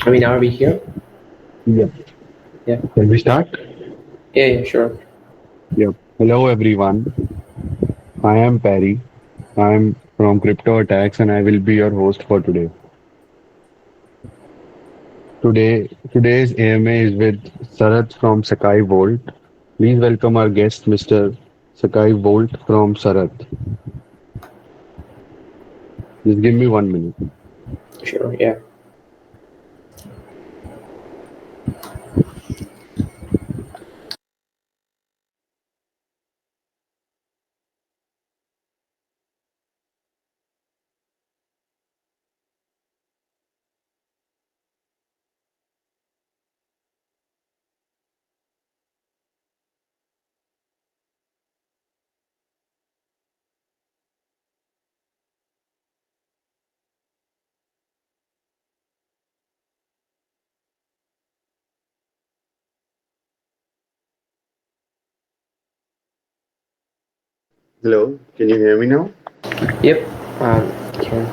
I mean, are we here? Yep. Yeah. Can we start? Yeah, yeah, sure. Yep. Hello, everyone. I am Perry. I am from Crypto Attacks and I will be your host for today. Today's AMA is with Sarath from Sakai Volt. Please welcome our guest, Mr. Sakai Volt from Sarath. Just give me 1 minute. Sure, yeah. Hello, can you hear me now? Yep. Can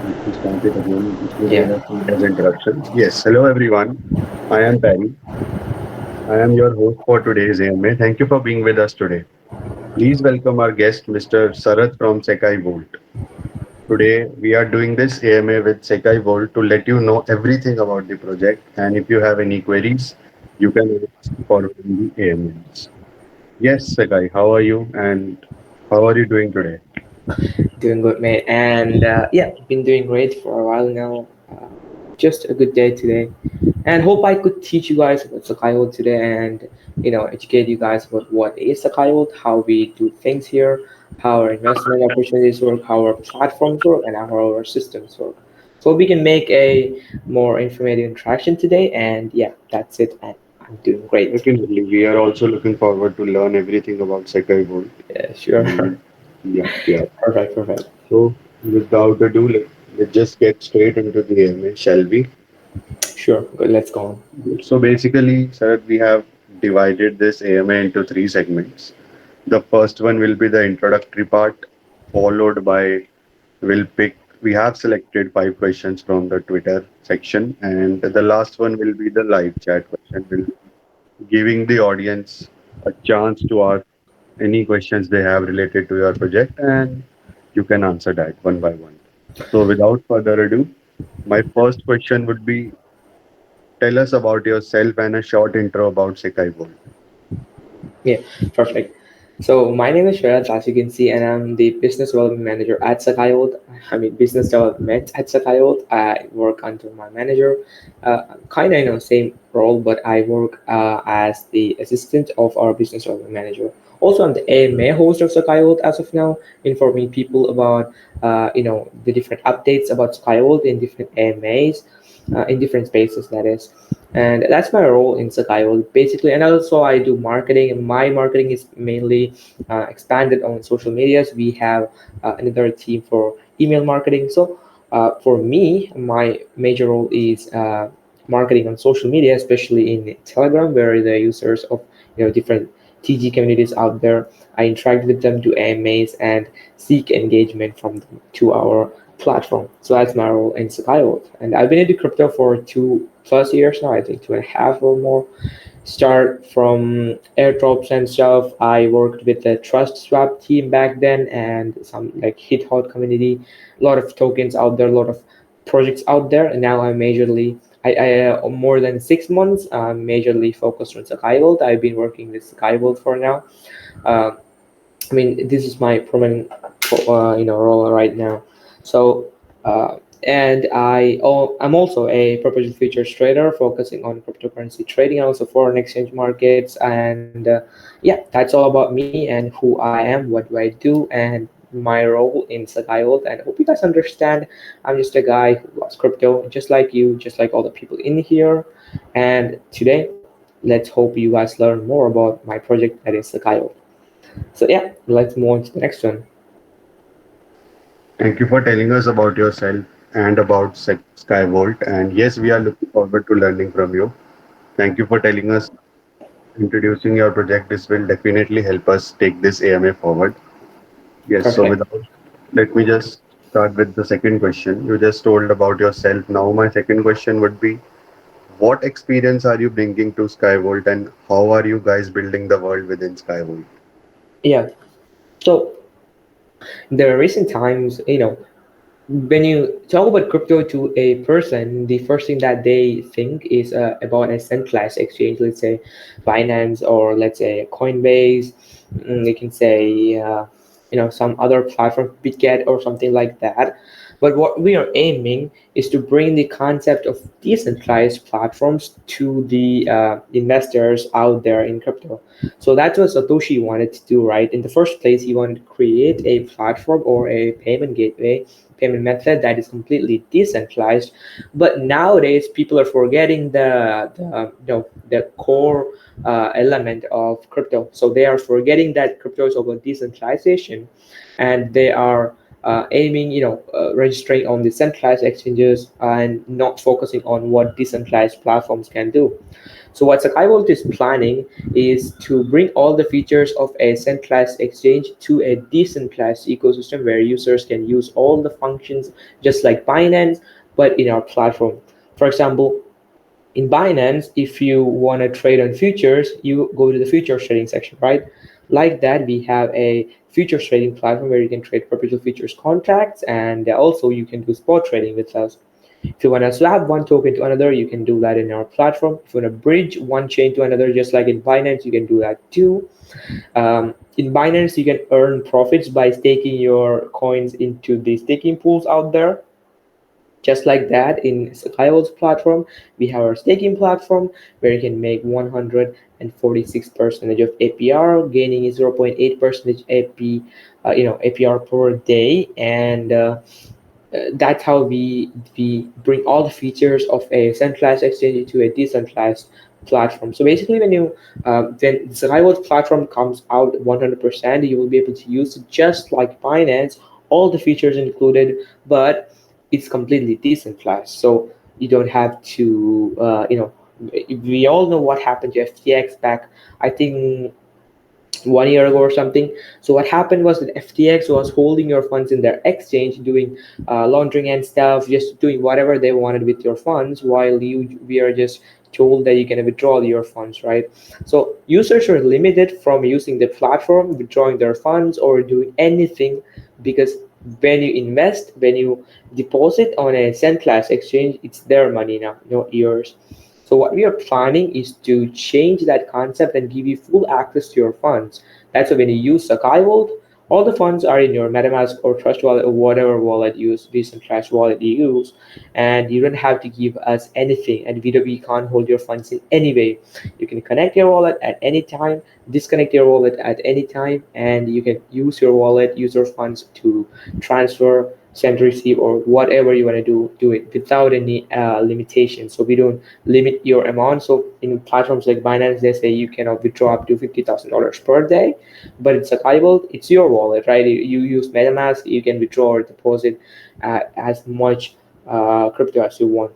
Let me start it again. There yeah. was some interruption. Yes, hello everyone. I am Perry. I am your host for today's AMA. Thank you for being with us today. Please welcome our guest, Mr. Sarath from Sakai Volt. Today, we are doing this AMA with Sakai Volt to let you know everything about the project. And if you have any queries, you can ask following the AMAs. Yes, Sakai, how are you? And how are you doing today? Doing good, mate. And yeah, been doing great for a while now. Just a good day today. And hope I could teach you guys about Sakai today and, educate you guys about what is Sakai, how we do things here, how our investment opportunities work, how our platforms work, and how our systems work. So we can make a more informative interaction today. And yeah, that's it. And I'm doing great. Definitely, we are also looking forward to learn everything about Sakai Volt. Yeah, sure. And yeah, yeah. Perfect, perfect. So, without ado, let's just get straight into the AMA, shall we? Sure. Good. Let's go on. So basically, sir, we have divided this AMA into three segments. The first one will be the introductory part, followed by we'll pick. We have selected 5 questions from the Twitter section, and the last one will be the live chat question. We'll be giving the audience a chance to ask any questions they have related to your project, and you can answer that one by one. So without further ado, my first question would be: tell us about yourself and a short intro about Sekai World. Yeah, perfect. So my name is Shreyas, as you can see, and I'm the business development manager at Sakai. I mean, business development at Sakai. I work under my manager, kind of in the same role, but I work as the assistant of our business development manager. Also, I'm the AMA host of Sakai as of now, informing people about the different updates about Sakai in different AMAs, in different spaces. That is, and that's my role in Sakai basically. And also I do marketing, and my marketing is mainly expanded on social medias. We have another team for email marketing. So for me, my major role is marketing on social media, especially in Telegram, where the users of different TG communities out there, I interact with them, do AMAs, and seek engagement from them to our platform. So that's my role in Sakai. And I've been into crypto for 2+ years now, I think 2.5 or more. Start from airdrops and stuff. I worked with the Trust Swap team back then and some like Hit Hot community. A lot of tokens out there, a lot of projects out there. And now I'm majorly, more than 6 months, I'm majorly focused on Sakai. I've been working with Sakai for now. Uh, I mean, this is my permanent, role right now. So, and I'm also a perpetual futures trader, focusing on cryptocurrency trading and also foreign exchange markets. And yeah, that's all about me and who I am, what do I do, and my role in Sakai. And I hope you guys understand. I'm just a guy who loves crypto, just like you, just like all the people in here. And today, let's hope you guys learn more about my project that is Sakai. So yeah, let's move on to the next one. Thank you for telling us about yourself and about Skyvolt. And yes, we are looking forward to learning from you. Thank you for telling us, introducing your project. This will definitely help us take this AMA forward. Yes, so Perfect. without, let me just start with the second question. You just told about yourself. Now, my second question would be, what experience are you bringing to Skyvolt and how are you guys building the world within Skyvolt? Yeah. So the recent times, when you talk about crypto to a person, the first thing that they think is about a centralized exchange, let's say Binance or let's say Coinbase. They can say, some other platform, Bitget or something like that. But what we are aiming is to bring the concept of decentralized platforms to the investors out there in crypto. So that's what Satoshi wanted to do, right? In the first place, he wanted to create a platform or a payment gateway, payment method that is completely decentralized. But nowadays, people are forgetting the core element of crypto. So they are forgetting that crypto is about decentralization, and they are aiming, registering on the centralized exchanges and not focusing on what decentralized platforms can do. So what Sakai Vault is planning is to bring all the features of a centralized exchange to a decentralized ecosystem where users can use all the functions just like Binance, but in our platform. For example, in Binance, if you want to trade on futures, you go to the futures trading section, right? Like that, we have a futures trading platform where you can trade perpetual futures contracts, and also you can do spot trading with us. If you want to swap one token to another, you can do that in our platform. If you want to bridge one chain to another, just like in Binance, you can do that too. In Binance, you can earn profits by staking your coins into the staking pools out there. Just like that, in Sakai's platform, we have our staking platform where you can make 146% of APR, gaining 0.8% AP, APR per day, and that's how we bring all the features of a centralized exchange into a decentralized platform. So basically, when the Rewards platform comes out 100%, you will be able to use it just like Binance, all the features included, but it's completely decentralized. So you don't have to, we all know what happened to FTX back, I think, 1 year ago or something. So what happened was that FTX was holding your funds in their exchange, doing laundering and stuff, just doing whatever they wanted with your funds, while we are just told that you can withdraw your funds, right? So users are limited from using the platform, withdrawing their funds, or doing anything, because when you invest, when you deposit on a centralized exchange, it's their money now, not yours. So what we are planning is to change that concept and give you full access to your funds. That's why when you use Sakai Vault, all the funds are in your MetaMask or Trust Wallet or whatever wallet you use, decentralized wallet you use, and you don't have to give us anything. And we can't hold your funds in any way. You can connect your wallet at any time, disconnect your wallet at any time, and you can use your wallet, use your funds to transfer, send, receive, or whatever you want to do it without any limitation. So we don't limit your amount. So in platforms like Binance, they say you cannot withdraw up to $50,000 per day, but it's Sakai, it's your wallet, right? You use MetaMask, you can withdraw or deposit as much crypto as you want,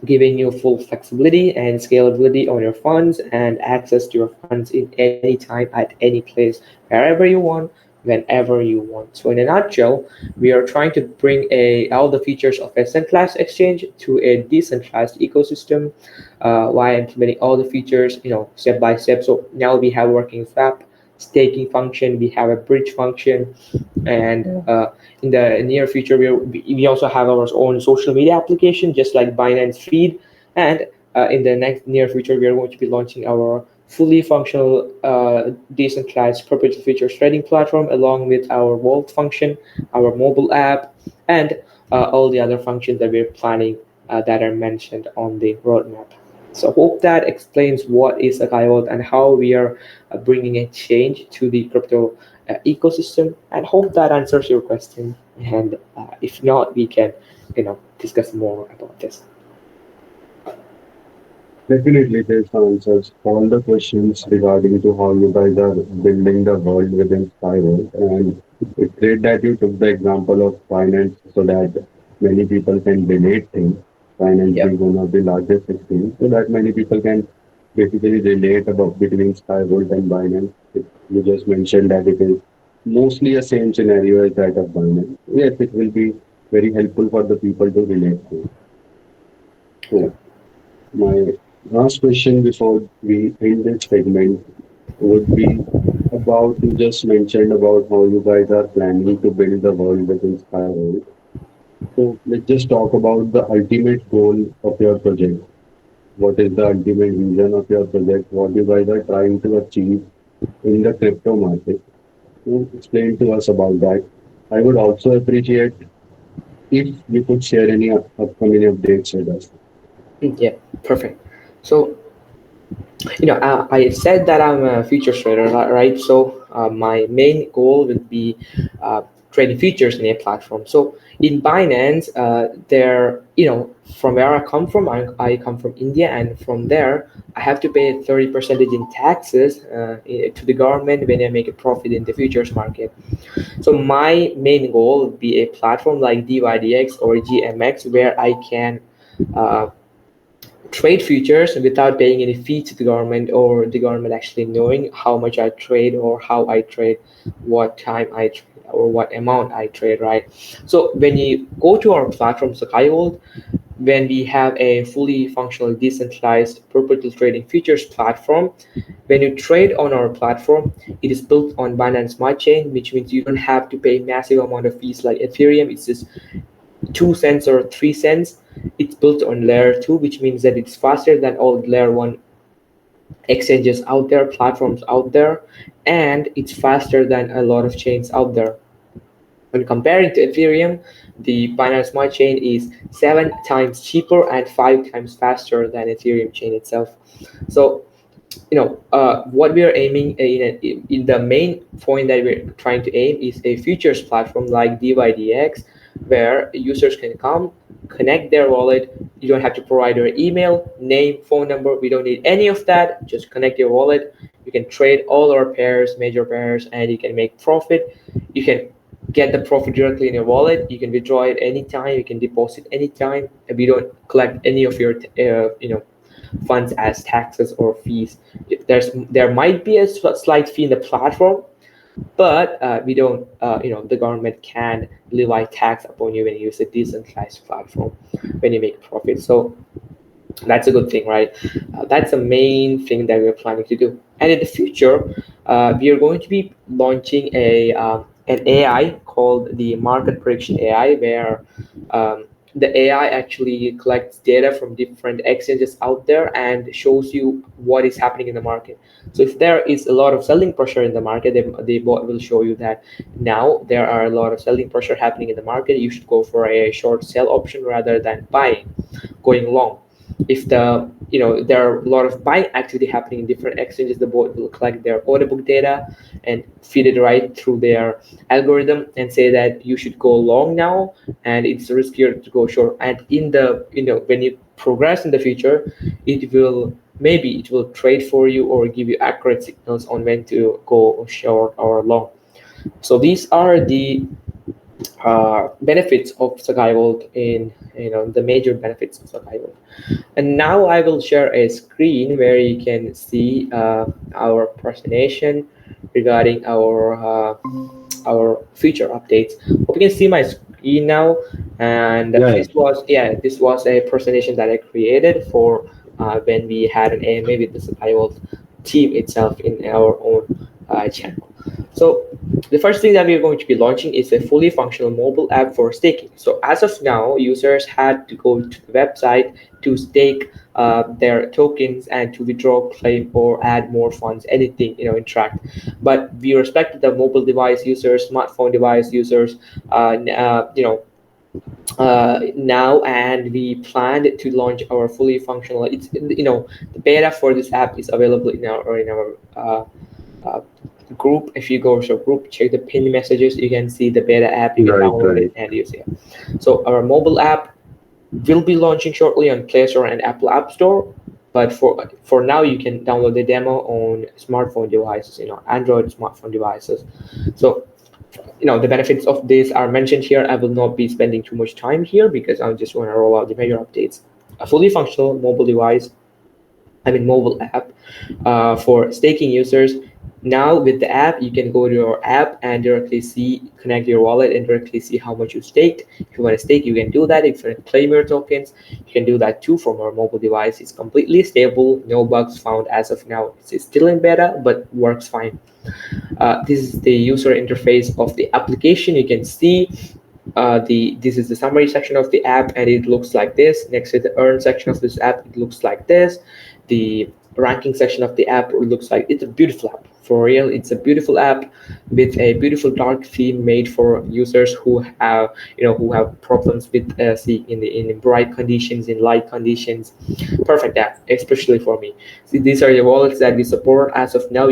giving you full flexibility and scalability on your funds and access to your funds in any time at any place, wherever you want, whenever you want. So in a nutshell, we are trying to bring all the features of a centralized exchange to a decentralized ecosystem while implementing all the features, step by step. So now we have working swap, staking function, we have a bridge function, and in the near future we also have our own social media application just like Binance Feed, and in the next near future we are going to be launching our fully functional decentralized perpetual futures trading platform along with our vault function, our mobile app, and all the other functions that we're planning that are mentioned on the roadmap. So hope that explains what is a Vault and how we are bringing a change to the crypto ecosystem, and hope that answers your question. And if not, we can, discuss more about this. Definitely, this answers all the questions regarding to how you guys are building the world within Skyworld. And it's great that you took the example of finance so that many people can relate things. Finance Yeah. being one of the largest exchanges, so that many people can basically relate about between Skyworld and Binance. You just mentioned that it is mostly a same scenario as that of Binance. Yes, it will be very helpful for the people to relate to. Yeah. So, my last question before we end this segment would be about you just mentioned about how you guys are planning to build the world within Skyroad. So let's just talk about the ultimate goal of your project. What is the ultimate vision of your project? What you guys are trying to achieve in the crypto market? So explain to us about that. I would also appreciate if you could share any upcoming updates with us. Yeah, perfect. So I said that I'm a futures trader, right? So my main goal would be uh, trading futures in a platform. So in Binance, there, from where I come from, I come from India, and from there, I have to pay 30% in taxes to the government when I make a profit in the futures market. So my main goal would be a platform like DYDX or GMX where I can uh, trade futures without paying any fee to the government, or the government actually knowing how much I trade or how I trade, what time I trade, or what amount I trade, right? So when you go to our platform, Sakai, when we have a fully functional, decentralized, perpetual trading futures platform, when you trade on our platform, it is built on Binance Smart Chain, which means you don't have to pay massive amount of fees like Ethereum. It's just 2 cents or 3 cents. It's built on layer 2, which means that it's faster than all layer 1 exchanges out there, platforms out there, and it's faster than a lot of chains out there. When comparing to Ethereum, the Binance Smart Chain is 7 times cheaper and 5 times faster than Ethereum chain itself. So what we are aiming in the main point that we're trying to aim is a futures platform like DYDX, where users can come, connect their wallet. You don't have to provide your email, name, phone number. We don't need any of that. Just connect your wallet. You can trade all our pairs, major pairs, and you can make profit. You can get the profit directly in your wallet. You can withdraw it anytime. You can deposit anytime. And we don't collect any of your funds as taxes or fees. There might be a slight fee in the platform, but we don't. The government can levy tax upon you when you use a decentralized platform when you make profit. So that's a good thing, right? That's the main thing that we're planning to do. And in the future, we are going to be launching an AI called the market prediction AI, where um, the AI actually collects data from different exchanges out there and shows you what is happening in the market. So if there is a lot of selling pressure in the market, the bot will show you that now there are a lot of selling pressure happening in the market. You should go for a short sell option rather than buying, going long. If there are a lot of buying activity happening in different exchanges, the bot will collect their order book data and feed it right through their algorithm and say that you should go long now, and it's riskier to go short. And in the when you progress in the future, it will trade for you or give you accurate signals on when to go short or long. So these are the benefits of Sakai Vault, in the major benefits of Sakai Vault. And now I will share a screen where you can see our presentation regarding our future updates. Hope you can see my screen now. And Yeah, this was a presentation that I created for when we had an AMA with the Sakai team itself in our own channel. So the first thing that we're going to be launching is a fully functional mobile app for staking. So as of now, users had to go to the website to stake their tokens and to withdraw, claim, or add more funds, anything interact. But we respect the mobile device users, smartphone device users, now, and we planned to launch our fully functional. It's the beta for this app is available in our group. If you go to group, check the pin messages, you can see the beta app. You can right, download it right. and use it. So our mobile app will be launching shortly on Play Store and Apple App Store. But for now, you can download the demo on smartphone devices, Android smartphone devices. So the benefits of this are mentioned here. I will not be spending too much time here because I just want to roll out the major updates. A fully functional mobile device, I mean mobile app for staking users. Now with the app, you can go to your app and directly see, connect your wallet and directly see how much you staked. If you want to stake, you can do that. If you want to claim your tokens, you can do that too from your mobile device. It's completely stable, no bugs found as of now. It's still in beta, but works fine. This is the user interface of the application. You can see the this is the summary section of the app, and it looks like this. Next to the earn section of this app, it looks like this. The ranking section of the app looks like, it's a beautiful app for real. It's a beautiful app with a beautiful dark theme made for users who have, who have problems with seeing in bright conditions, in light conditions. Perfect app, especially for me. See, these are the wallets that we support as of now.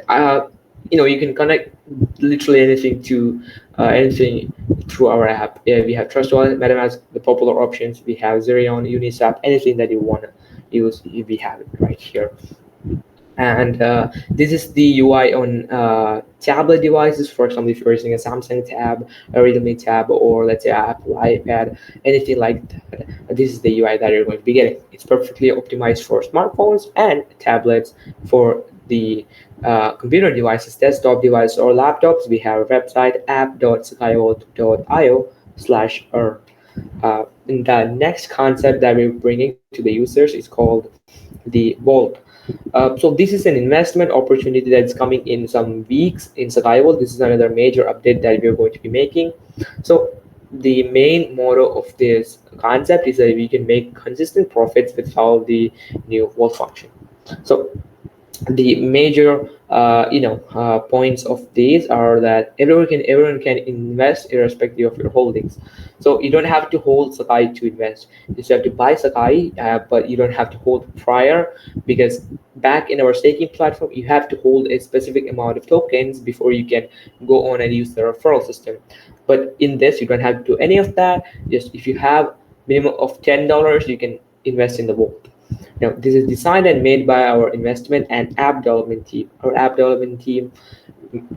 uh, you can connect literally anything to anything through our app. Yeah, we have Trust Wallet, MetaMask, the popular options. We have Zerion, Uniswap, anything that you want to use, we have it right here. And this is the UI on tablet devices. For example, if you're using a Samsung tab, a Realme tab, or let's say Apple iPad, anything like that, this is the UI that you're going to be getting. It's perfectly optimized for smartphones and tablets. For the computer devices, desktop devices, or laptops, we have a website, app.skyvolt.io/earn. And the next concept that we're bringing to the users is called the Vault. So this is an investment opportunity that's coming in some weeks in Sakai Vault. This is another major update that we're going to be making. So the main motto of this concept is that we can make consistent profits with how the new Vault function. So the major points of these are that everyone can invest irrespective of your holdings. So you don't have to hold Sakai to invest. You just have to buy Sakai, but you don't have to hold prior, because back in our staking platform you have to hold a specific amount of tokens before you can go on and use the referral system. But in this you don't have to do any of that. Just if you have minimum of $10, you can invest in the vault. Now, this is designed and made by our investment and app development team. Our app development team,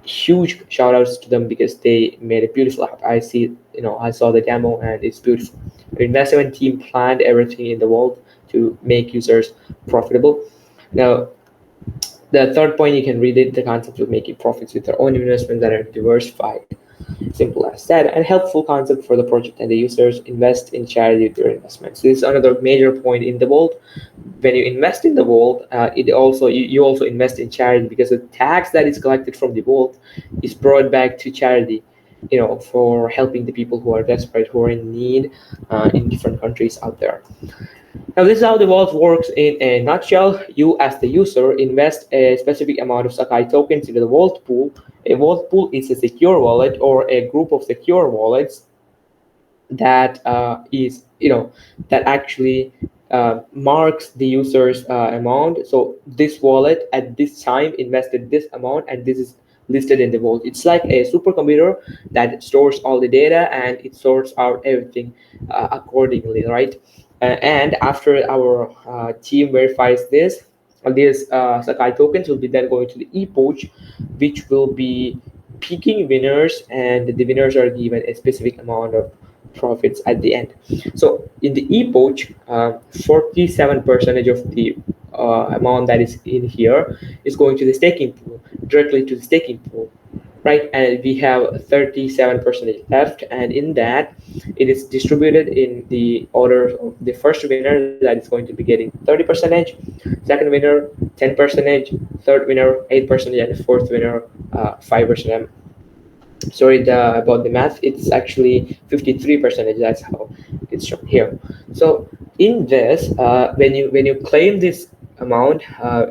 huge shout outs to them because they made a beautiful app. I saw the demo and it's beautiful. Our investment team planned everything in the world to make users profitable. Now, the third point, you can read it, the concept of making profits with their own investments that are diversified. Simple as that, and helpful concept for the project and the users. Invest in charity with your investments. This is another major point in the world. When you invest in the vault, it also you also invest in charity, because the tax that is collected from the vault is brought back to charity, for helping the people who are desperate, who are in need, in different countries out there. Now, this is how the vault works in a nutshell. You, as the user, invest a specific amount of Sakai tokens into the vault pool. A vault pool is a secure wallet or a group of secure wallets that that actually marks the user's amount. So this wallet at this time invested this amount, and this is listed in the vault. It's like a supercomputer that stores all the data and it sorts out everything accordingly, right? And after our team verifies this, these Sakai tokens will be then going to the e-pouch, which will be picking winners, and the winners are given a specific amount of profits at the end. So in the e-pouch, 47% of the amount that is in here is going to the staking pool, directly to the staking pool, right? And we have 37% left, and in that it is distributed in the order of the first winner that is going to be getting 30%, second winner 10%, third winner 8%, and the fourth winner 5%. Sorry about the math, it's actually 53%. That's how it's shown here. So in this, when you claim this amount,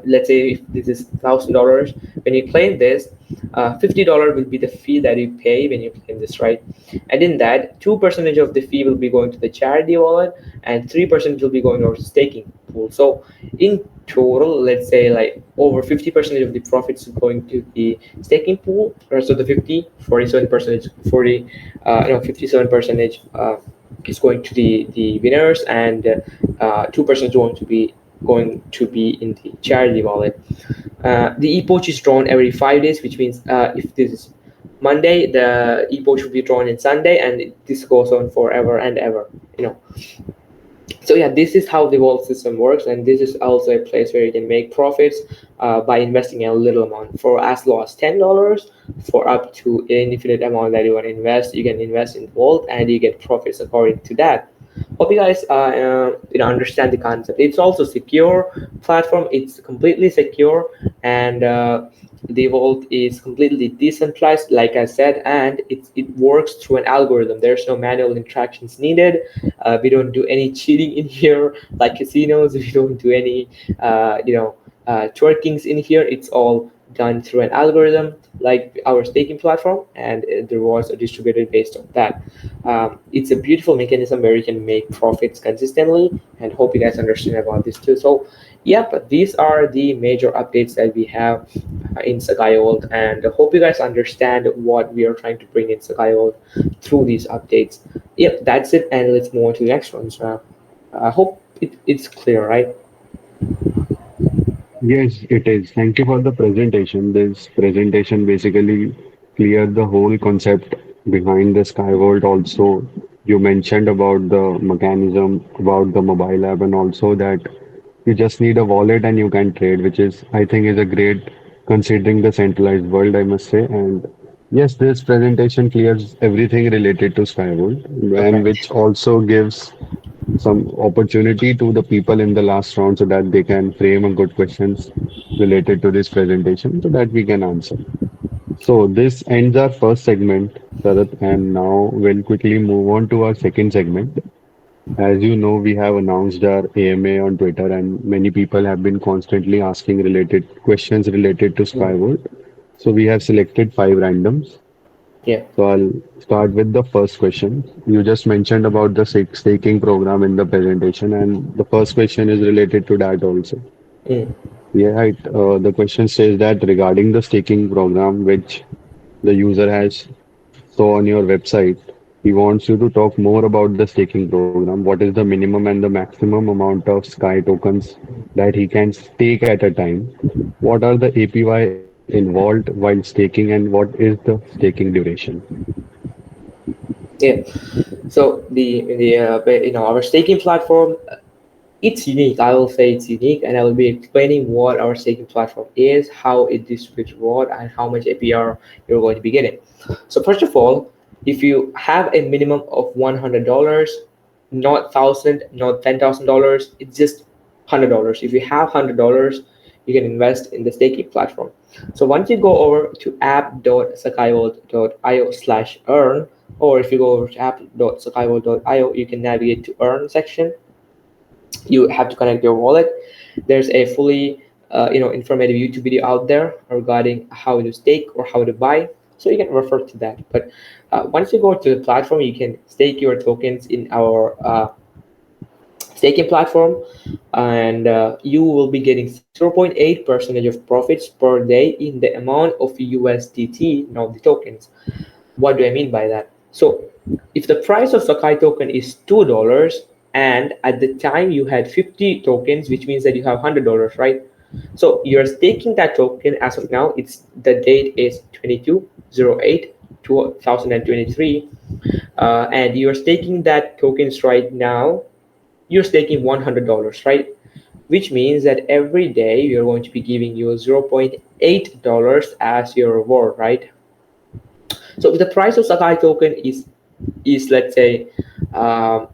let's say if this is $1,000, when you claim this, $50 will be the fee that you pay when you claim this, right? And in that, 2% of the fee will be going to the charity wallet, and 3% will be going over to staking pool. So in total, let's say like over 50% of the profits is going to the staking pool. So the 47%, 57% is going to the winners, and 2% is going to be in the charity wallet. The e-pouch is drawn every 5 days, which means if this is Monday, the e-pouch will be drawn in Sunday, and this goes on forever and ever. So yeah, this is how the vault system works, and this is also a place where you can make profits by investing a little amount for as low as $10 for up to an infinite amount that you want to invest. You can invest in vault and you get profits according to that. Hope you guys understand the concept. It's also secure platform. It's completely secure, and the vault is completely decentralized, like I said, and it works through an algorithm. There's no manual interactions needed. We don't do any cheating in here like casinos. We don't do any twerkings in here. It's all done through an algorithm like our staking platform, and the rewards are distributed based on that. It's a beautiful mechanism where you can make profits consistently, and hope you guys understand about this too. So yeah, but these are the major updates that we have in Sakai Old, and I hope you guys understand what we are trying to bring in Sakai Old through these updates. Yep, that's it, and let's move on to the next ones now. I hope it's clear, right? Yes, it is. Thank you for the presentation. This presentation basically cleared the whole concept behind the Skyworld. Also, you mentioned about the mechanism, about the mobile app, and also that you just need a wallet and you can trade, which is, I think, is a great considering the centralized world, I must say. And yes, this presentation clears everything related to Skyworld, and Okay. which also gives some opportunity to the people in the last round so that they can frame a good questions related to this presentation so that we can answer. So this ends our first segment, Sarath, and now we'll quickly move on to our second segment. As you know, we have announced our AMA on Twitter, and many people have been constantly asking related questions related to Mm, Skyward. So we have selected five randoms. yeah. So I'll start with the first question. You just mentioned about the staking program in the presentation, and the first question is related to that also. Mm, Yeah, right. The question says that regarding the staking program, which the user has saw on your website, he wants you to talk more about the staking program. What is the minimum and the maximum amount of Sky tokens that he can stake at a time? What are the APY involved while staking, and what is the staking duration? yeah. So our staking platform, it's unique. I will say it's unique, and I will be explaining what our staking platform is, how it distributes reward, and how much APR you're going to be getting. So first of all, if you have a minimum of $100, not thousand, not $10,000, it's just $100. If you have $100, you can invest in the staking platform. So once you go over to app.sakaiworld.io/earn, or if you go over to app.sakaiworld.io, you can navigate to earn section. You have to connect your wallet. There's a fully informative YouTube video out there regarding how to stake or how to buy, so you can refer to that. But once you go to the platform, you can stake your tokens in our staking platform, and you will be getting 0.8 percentage of profits per day in the amount of USDT, now the tokens. What do I mean by that? So if the price of Sakai token is $2, and at the time you had 50 tokens, which means that you have $100, right? So you're staking that token as of now. It's the date is 22/08 2023, and you're staking that tokens right now. You're staking $100, right? Which means that every day you're going to be giving you $0.8 as your reward, right? So if the price of Sakai token is let's say um,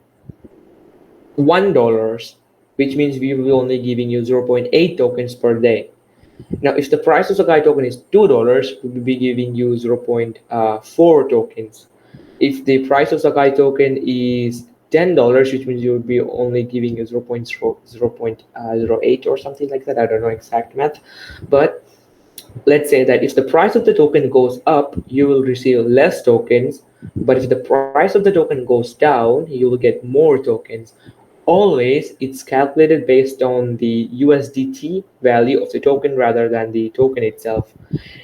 $1, which means we will only giving you 0.8 tokens per day. Now, if the price of Sakai token is $2, we will be giving you 0.4 tokens. If the price of Sakai token is $10, which means you would be only giving you 0.08 or something like that. I don't know exact math, but let's say that if the price of the token goes up, you will receive less tokens. But if the price of the token goes down, you will get more tokens. Always, it's calculated based on the USDT value of the token rather than the token itself.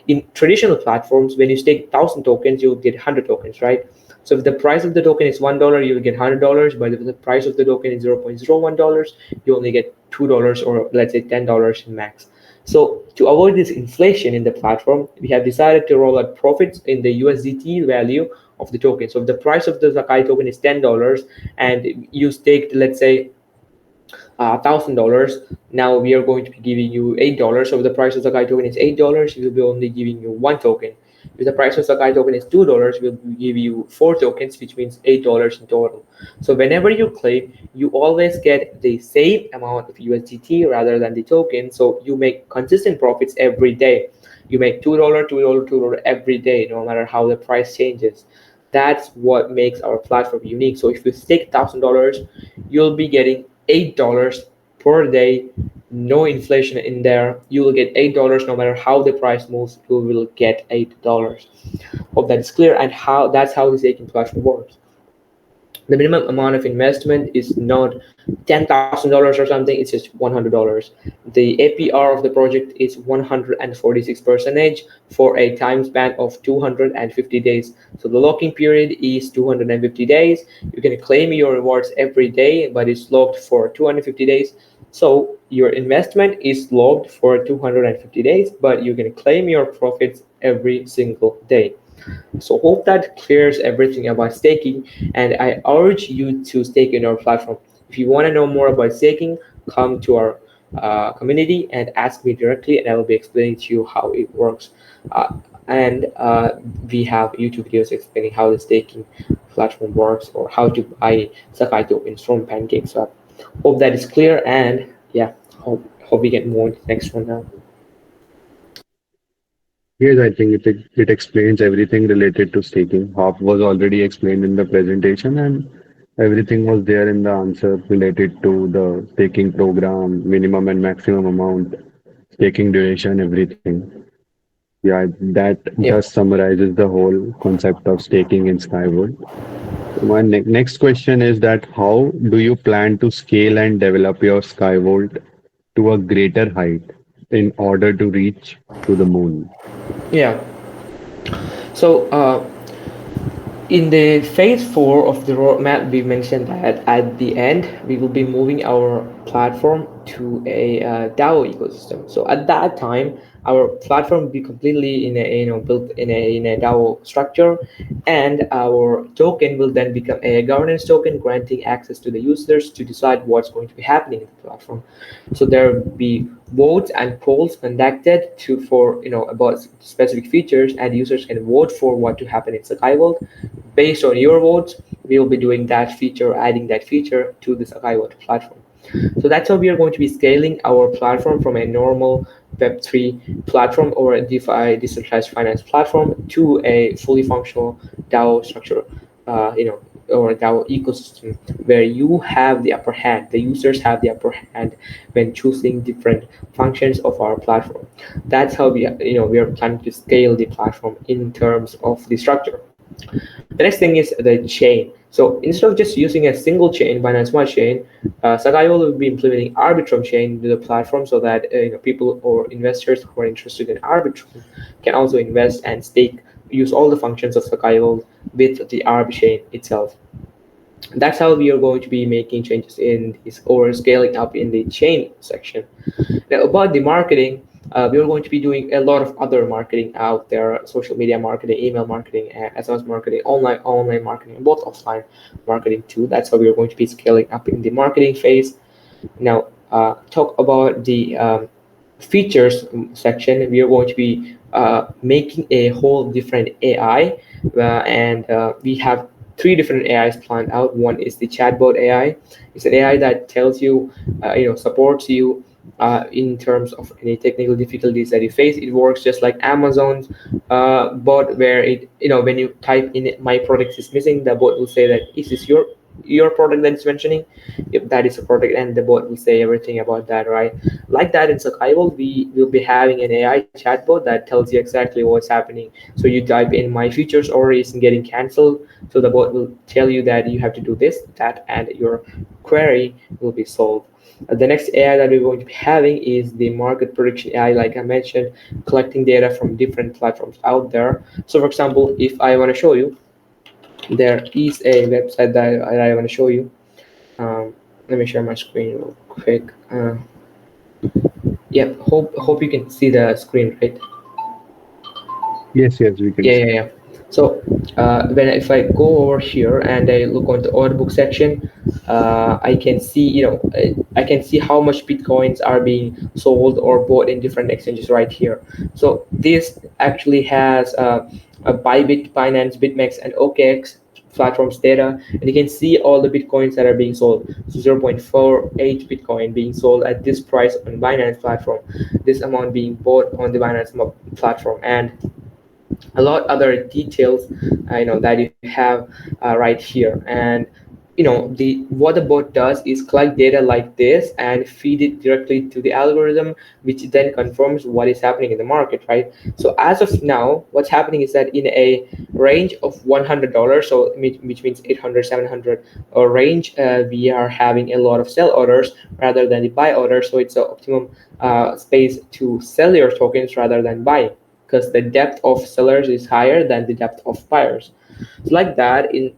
In traditional platforms, when you stake 1,000 tokens, you'll get 100 tokens, right? So if the price of the token is $1, you'll get $100. But if the price of the token is $0.01, you only get $2, or let's say $10 in max. So to avoid this inflation in the platform, we have decided to roll out profits in the USDT value of the token. So if the price of the Sakai token is $10, and you staked, let's say, $1,000. Now we are going to be giving you $8. So if the price of the Sakai token is $8, we'll be only giving you one token. If the price of Sakai token is $2, we'll give you four tokens, which means $8 in total. So whenever you claim, you always get the same amount of USDT rather than the token. So you make consistent profits every day. You make $2, $2, $2 every day, no matter how the price changes. That's what makes our platform unique. So if you stake $1,000, you'll be getting $8 per day, no inflation in there. You will get $8 no matter how the price moves. You will get $8. Hope that is clear. And how that's how the staking platform works. The minimum amount of investment is not $10,000 or something, it's just $100. The APR of the project is 146% for a time span of 250 days. So the locking period is 250 days. You can claim your rewards every day, but it's locked for 250 days. So your investment is locked for 250 days, but you can claim your profits every single day. So hope that clears everything about staking, and I urge you to stake in our platform. If you want to know more about staking, come to our community and ask me directly, and I will be explaining to you how it works. Uh, and we have YouTube videos explaining how the staking platform works or how to buy Sakai tokens from PancakeSwap. Hope that is clear, and yeah, hope we get more next one now. Yes, I think it explains everything related to staking. Half was already explained in the presentation, and everything was there in the answer related to the staking program, minimum and maximum amount, staking duration, everything. Yeah, that Yep. just summarizes the whole concept of staking in Skyward. My next question is that how do you plan to scale and develop your Skyvolt to a greater height in order to reach to the moon? Yeah. So in the phase four of the roadmap, we mentioned that at the end we will be moving our platform to a DAO ecosystem. So at that time, our platform will be completely in a built in a DAO structure, and our token will then become a governance token, granting access to the users to decide what's going to be happening in the platform. So there will be votes and polls conducted to for about specific features, and users can vote for what to happen in Sakai World. Based on your votes, we will be doing that feature, adding that feature to the Sakai World platform. So that's how we are going to be scaling our platform from a normal Web3 platform or a DeFi decentralized finance platform to a fully functional DAO structure, or DAO ecosystem where you have the upper hand. The users have the upper hand when choosing different functions of our platform. That's how we are planning to scale the platform in terms of the structure. The next thing is the chain. So instead of just using a single chain, Binance Smart Chain, Sakai will be implementing Arbitrum chain into the platform so that people or investors who are interested in Arbitrum can also invest and stake, use all the functions of Sakai with the Arb chain itself. That's how we are going to be making changes in this or scaling up in the chain section. Now, about the marketing, we are going to be doing a lot of other marketing out there: social media marketing, email marketing, SMS marketing, online marketing, both offline marketing too. That's how we are going to be scaling up in the marketing phase. Now, talk about the features section. We are going to be making a whole different AI, and we have three different AIs planned out. One is the chatbot AI. It's an AI that tells you, supports you in terms of any technical difficulties that you face. It works just like Amazon's bot, where when you type in "my product is missing," the bot will say that is this your product that it's mentioning. If that is a product, and the bot will say everything about that, right? Like that in Sakai, we will be having an AI chatbot that tells you exactly what's happening. So you type in "my features order is getting cancelled," so the bot will tell you that you have to do this, that, and your query will be solved. The next AI that we're going to be having is the market prediction AI, like I mentioned, collecting data from different platforms out there. So, for example, if I want to show you, there is a website that I want to show you. Let me share my screen real quick. Yeah, hope you can see the screen, right? Yes, yes, we can Yeah, see. yeah, yeah. So when if I go over here and I look on the order book section, I can see I can see how much bitcoins are being sold or bought in different exchanges right here. So this actually has a Bybit, Binance, BitMEX, and OKX platforms data, and you can see all the bitcoins that are being sold. So 0.48 bitcoin being sold at this price on Binance platform, this amount being bought on the Binance platform, and a lot other details that you have right here. And the what the bot does is collect data like this and feed it directly to the algorithm, which then confirms what is happening in the market, right? So as of now, what's happening is that in a range of $100, so which means 800, 700 or range, we are having a lot of sell orders rather than the buy orders. So it's the optimum space to sell your tokens rather than buy, because the depth of sellers is higher than the depth of buyers. So like that, in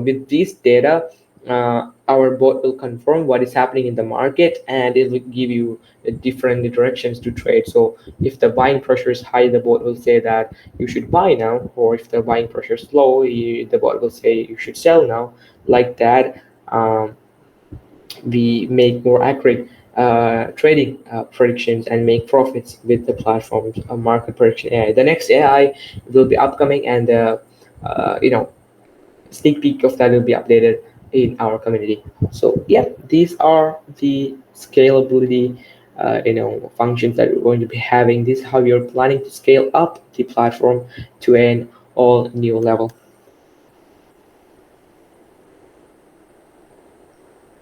with this data, our bot will confirm what is happening in the market, and it will give you different directions to trade. So if the buying pressure is high, the bot will say that you should buy now, or if the buying pressure is low, the bot will say you should sell now. Like that, we make more accurate trading predictions and make profits with the platform's market prediction AI. The next AI will be upcoming, and sneak peek of that will be updated in our community. So yeah, these are the scalability functions that we're going to be having. This is how we are planning to scale up the platform to an all new level.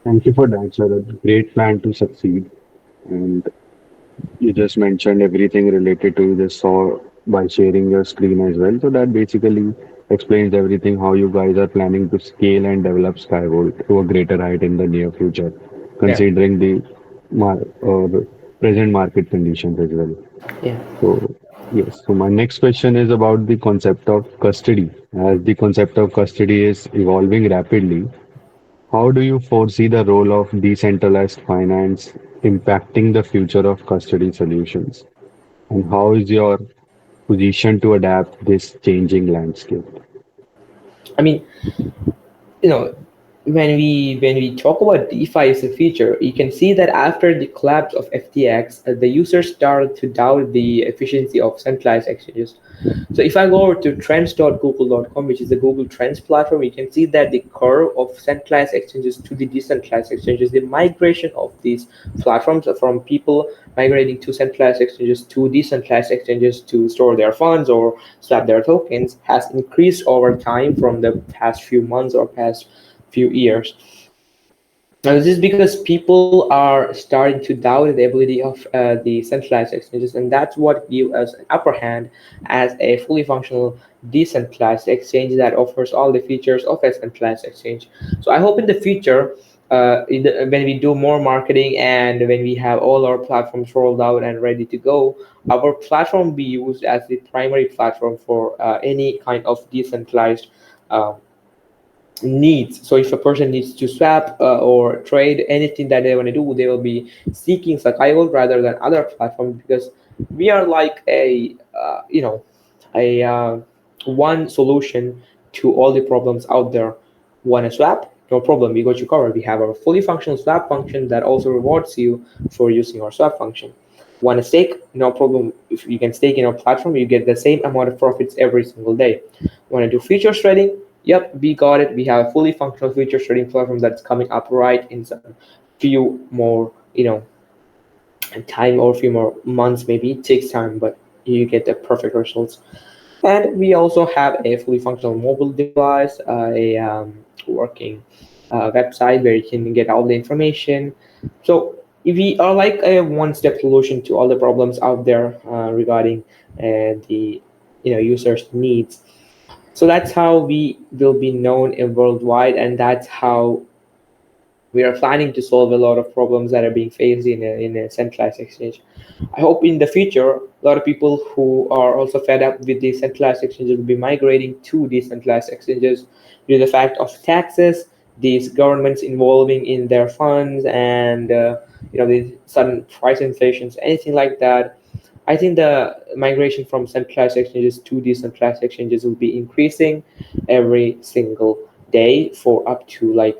Thank you for that, sir. A great plan to succeed. And you just mentioned everything related to this saw by sharing your screen as well. So that basically explains everything how you guys are planning to scale and develop Skyvolt to a greater height in the near future, Yeah, considering the present market conditions as well. yeah. So yes, so my next question is about the concept of custody. As the concept of custody is evolving rapidly, how do you foresee the role of decentralized finance impacting the future of custody solutions? And how is your position to adapt this changing landscape? I mean, you know when we talk about DeFi as a feature, you can see that after the collapse of FTX, the users started to doubt the efficiency of centralized exchanges. So if I go over to trends.google.com, which is the Google Trends platform, you can see that the curve of centralized exchanges to the decentralized exchanges, the migration of these platforms from people migrating to centralized exchanges to decentralized exchanges to store their funds or swap their tokens, has increased over time from the past few months or past few years. Now, this is because people are starting to doubt the ability of the centralized exchanges, and that's what gives us an upper hand as a fully functional decentralized exchange that offers all the features of a centralized exchange. So I hope in the future, when we do more marketing and when we have all our platforms rolled out and ready to go, our platform will be used as the primary platform for any kind of decentralized uh, needs. So if a person needs to swap or trade anything that they want to do, they will be seeking Sakai rather than other platforms, because we are like a one solution to all the problems out there. Want to swap? No problem, we got you covered. We have our fully functional swap function that also rewards you for using our swap function. Want to stake? No problem. If you can stake in our platform, you get the same amount of profits every single day. Want to do futures trading? Yep, we got it. We have a fully functional futures trading platform that's coming up right in some few more, time or a few more months. Maybe it takes time, but you get the perfect results. And we also have a fully functional mobile device, a working website where you can get all the information. So we are like a one-step solution to all the problems out there regarding the users' needs. So that's how we will be known in worldwide, and that's how we are planning to solve a lot of problems that are being faced in a centralized exchange. I hope in the future, a lot of people who are also fed up with the centralized exchanges will be migrating to decentralized exchanges due to the fact of taxes, these governments involving in their funds, and the sudden price inflations, anything like that. I think the migration from centralized exchanges to decentralized exchanges will be increasing every single day for up to like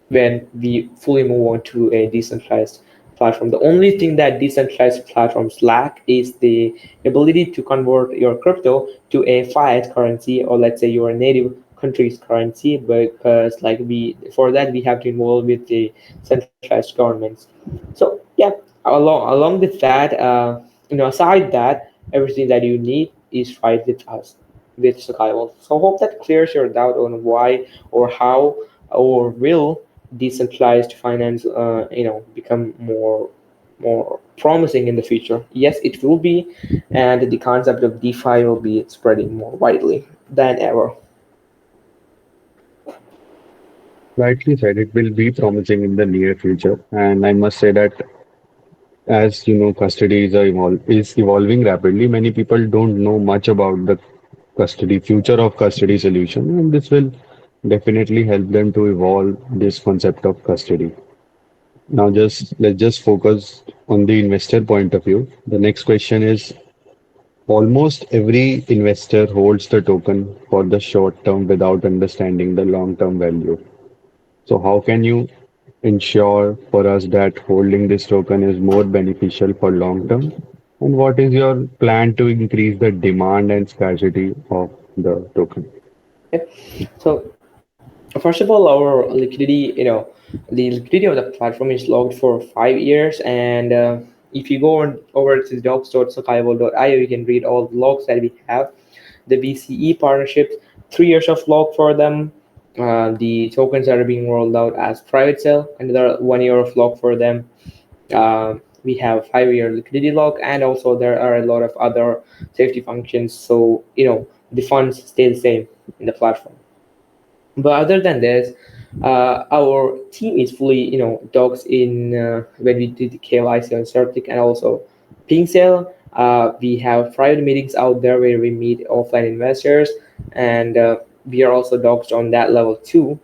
when we fully move on to a decentralized platform. The only thing that decentralized platforms lack is the ability to convert your crypto to a fiat currency, or let's say your native country's currency, because like we for that we have to involve with the centralized governments. So yeah, along with that, aside that, everything that you need is right with us, with Sakai. So hope that clears your doubt on why or how or will decentralized finance become more promising in the future. Yes, it will be, and the concept of DeFi will be spreading more widely than ever. Rightly said, it will be promising in the near future. And I must say that as you know, custody is evolving rapidly. Many people don't know much about the future of custody solution, and this will definitely help them to evolve this concept of custody. Now, let's just focus on the investor point of view. The next question is almost every investor holds the token for the short term without understanding the long term value. So, how can you ensure for us that holding this token is more beneficial for long term? And what is your plan to increase the demand and scarcity of the token? Okay. So first of all, our liquidity, the liquidity of the platform is logged for 5 years, and if you go on over to docs.sakaivo.io, you can read all the logs that we have. The BCE partnerships, 3 years of log for them. The tokens that are being rolled out as private sale, another 1 year of log for them. We have 5 year liquidity lock, and also there are a lot of other safety functions. So the funds stay the same in the platform. But other than this, our team is fully dogs in when we did the KYC on Certic and also Ping Sale. We have private meetings out there where we meet offline investors, and we are also doxed on that level too.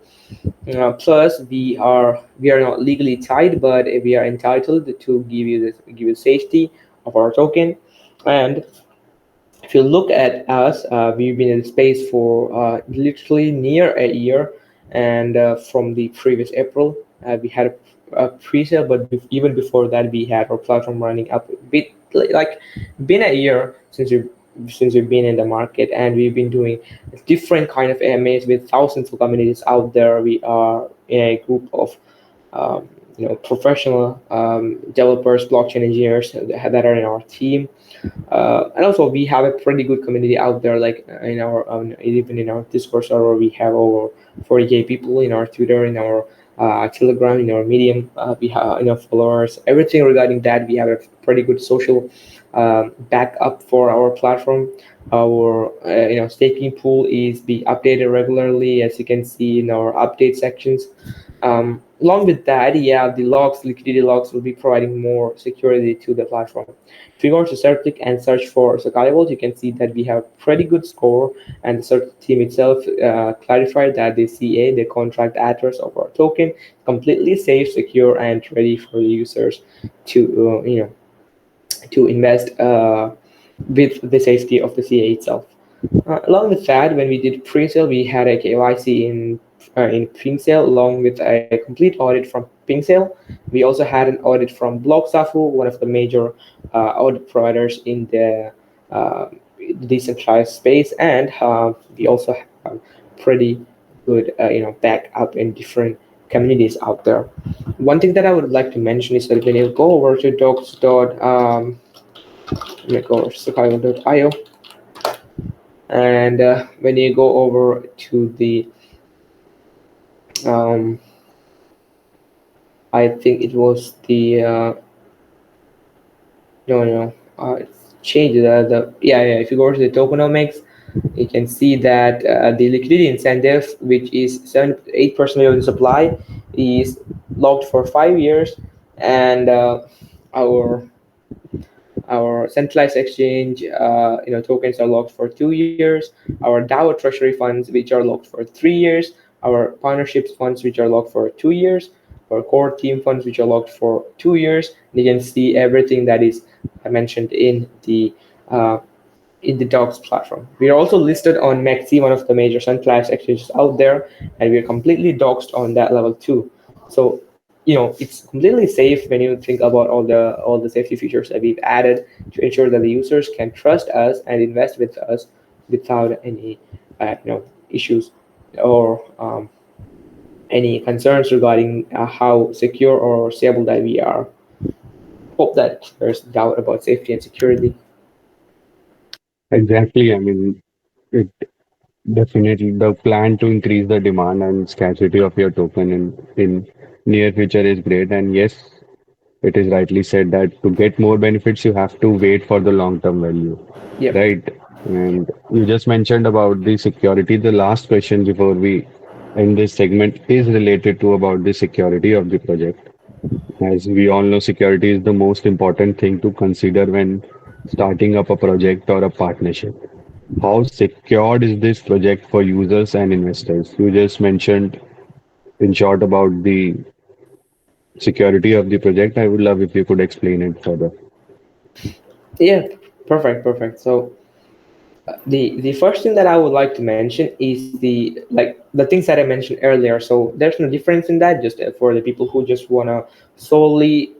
Plus, we are not legally tied, but we are entitled to give you safety of our token. And if you look at us, we've been in the space for literally near a year, and from the previous April, we had a pre-sale, but even before that, we had our platform running up a bit like been a year since we've been in the market, and we've been doing different kind of AMAs with thousands of communities out there. We are in a group of professional developers, blockchain engineers that are in our team, and also we have a pretty good community out there, like in our even in our Discord server we have over 40K people, in our Twitter, in our Telegram, in our Medium. We have enough followers, everything regarding that. We have a pretty good social backup for our platform. Our staking pool is being updated regularly, as you can see in our update sections. Along with that, yeah, the logs, liquidity logs, will be providing more security to the platform. If you go to Certic and search for Sakai Vault, you can see that we have pretty good score, and the Certic team itself clarified that the CA, the contract address of our token, completely safe, secure, and ready for users to to invest with the safety of the CA itself. Along with that, when we did pre-sale, we had a KYC in PingSale along with a complete audit from PingSale. We also had an audit from Blocksafu, one of the major audit providers in the uh, decentralized space, and we also have pretty good backup in different communities out there. One thing that I would like to mention is that when you go over to docs. Let me go over to Sakai.io, and when you go over to the um, I think it was the no, it's changed the yeah, if you go to the tokenomics, you can see that the liquidity incentive, which is 7 8% of the supply, is locked for 5 years, and our our centralized exchange, tokens are locked for 2 years. Our DAO treasury funds, which are locked for 3 years. Our partnerships funds, which are locked for 2 years. Our core team funds, which are locked for 2 years. And you can see everything that is mentioned uh, in the docs platform. We are also listed on MEXC, one of the major centralized exchanges out there, and we are completely doxed on that level too. So it's completely safe when you think about all the safety features that we've added to ensure that the users can trust us and invest with us without any issues or any concerns regarding how secure or stable that we are. Hope that there's doubt about safety and security. Exactly. I mean, it definitely the plan to increase the demand and scarcity of your token in near future is great. And yes, it is rightly said that to get more benefits, you have to wait for the long-term value, Yep. right? And you just mentioned about the security. The last question before we end this segment is related to about the security of the project. As we all know, security is the most important thing to consider when starting up a project or a partnership. How secured is this project for users and investors? You just mentioned in short about the security of the project. I would love if you could explain it further. Yeah, perfect. So the first thing that I would like to mention is the things that I mentioned earlier. So there's no difference in that. Just for the people who just wanna solely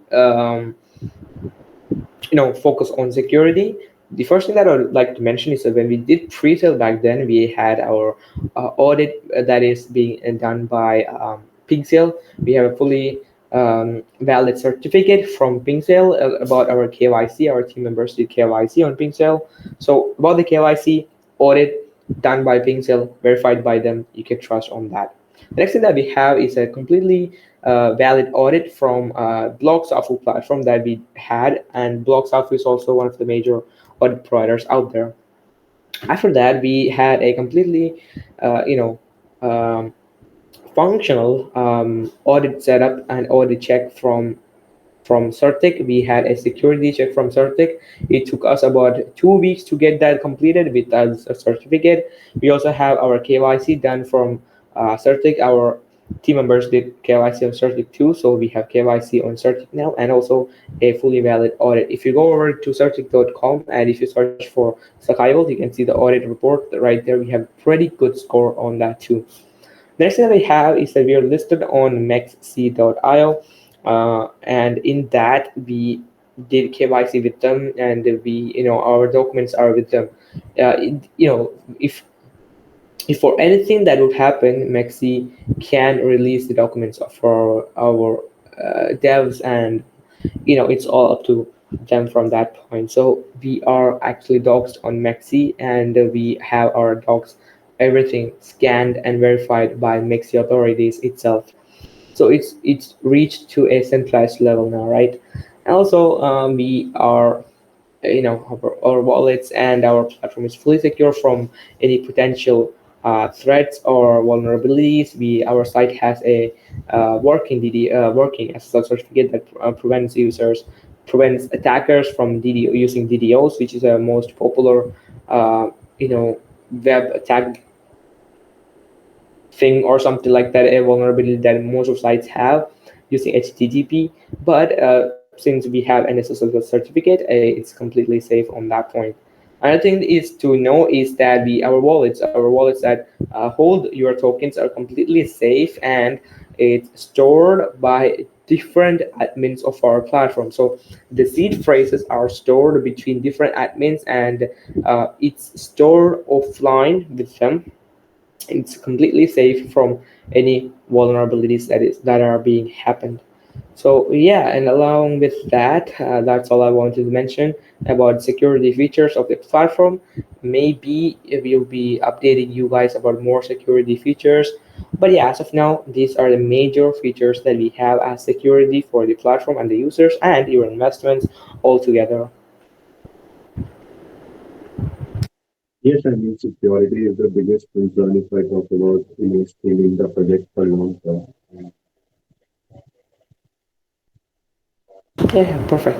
focus on security. The first thing that I would like to mention is that when we did pre-sale back then, we had our audit that is being done by PingSale. We have a fully valid certificate from PingSale about our KYC. Our team members did KYC on PingSale. So about the KYC audit done by PingSale, verified by them, you can trust on that. The next thing that we have is a completely valid audit from BlockSoftware platform that we had, and BlockSoftware is also one of the major audit providers out there. After that, we had a completely, uh, you know, um, functional audit setup and audit check from Certic. We had a security check from Certic. It took us about 2 weeks to get that completed with a certificate. We also have our KYC done from Certic. Our team members did KYC on Certic too, so we have KYC on Certic now, and also a fully valid audit. If you go over to certic.com and if you search for Sakai, you can see the audit report right there. We have pretty good score on that too. Next thing that we have is that we are listed on mexc.io, and in that we did KYC with them, and our documents are with them. If for anything that would happen, Mexi can release the documents for our devs, and it's all up to them from that point. So we are actually doxed on Mexi, and we have our docs everything scanned and verified by Mexi authorities itself. So it's reached to a centralized level now, right? And also, we are our wallets and our platform is fully secure from any potential threats or vulnerabilities. Our site has a working SSL certificate that prevents attackers from using DDoS, which is a most popular uh, you know web attack thing or something like that, a vulnerability that most of sites have using HTTP. But since we have an SSL certificate, it's completely safe on that point. Another thing is to know is that our wallets that hold your tokens are completely safe, and it's stored by different admins of our platform. So the seed phrases are stored between different admins, and it's stored offline with them. It's completely safe from any vulnerabilities that are being happened. So yeah, and along with that, that's all I wanted to mention about security features of the platform. Maybe we'll be updating you guys about more security features, but yeah, as of now, these are the major features that we have as security for the platform and the users and your investments all together. Yes, I mean, security is the biggest concern if I talk about investing in the project for long term. Yeah, perfect.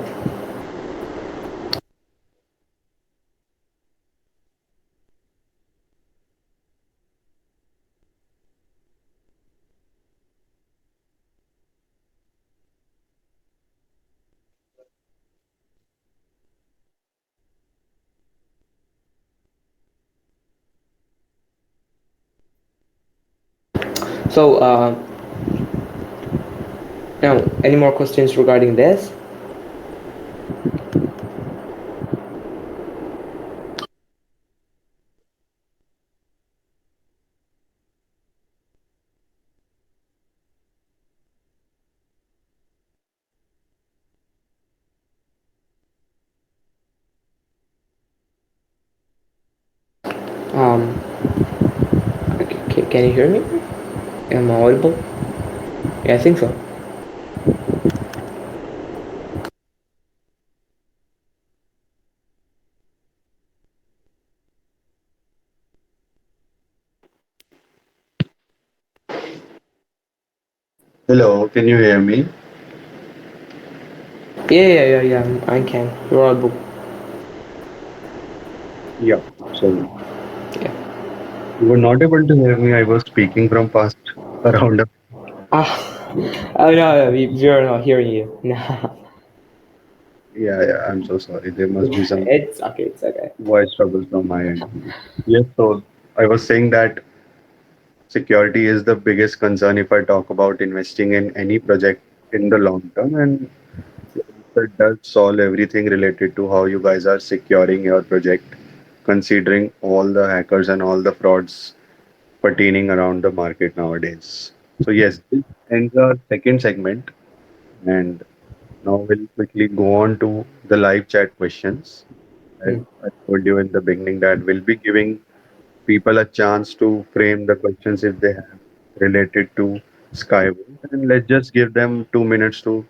So, now, any more questions regarding this? Um, can you hear me? Am I audible? Yeah, I think so. Hello, can you hear me? Yeah. I can. You're audible. Yeah. So Yeah. you were not able to hear me. I was speaking from past around a. Ah, oh no, we are not hearing you. No, Yeah, yeah. I'm so sorry. There must be some it's okay. It's okay. voice trouble from my end. Yes. So I was saying that security is the biggest concern if I talk about investing in any project in the long term, and it does solve everything related to how you guys are securing your project, considering all the hackers and all the frauds pertaining around the market nowadays. So yes, this ends our second segment, and now we'll quickly go on to the live chat questions. As Hmm. I told you in the beginning that we'll be giving people a chance to frame the questions if they have related to Skyward, and let's just give them 2 minutes to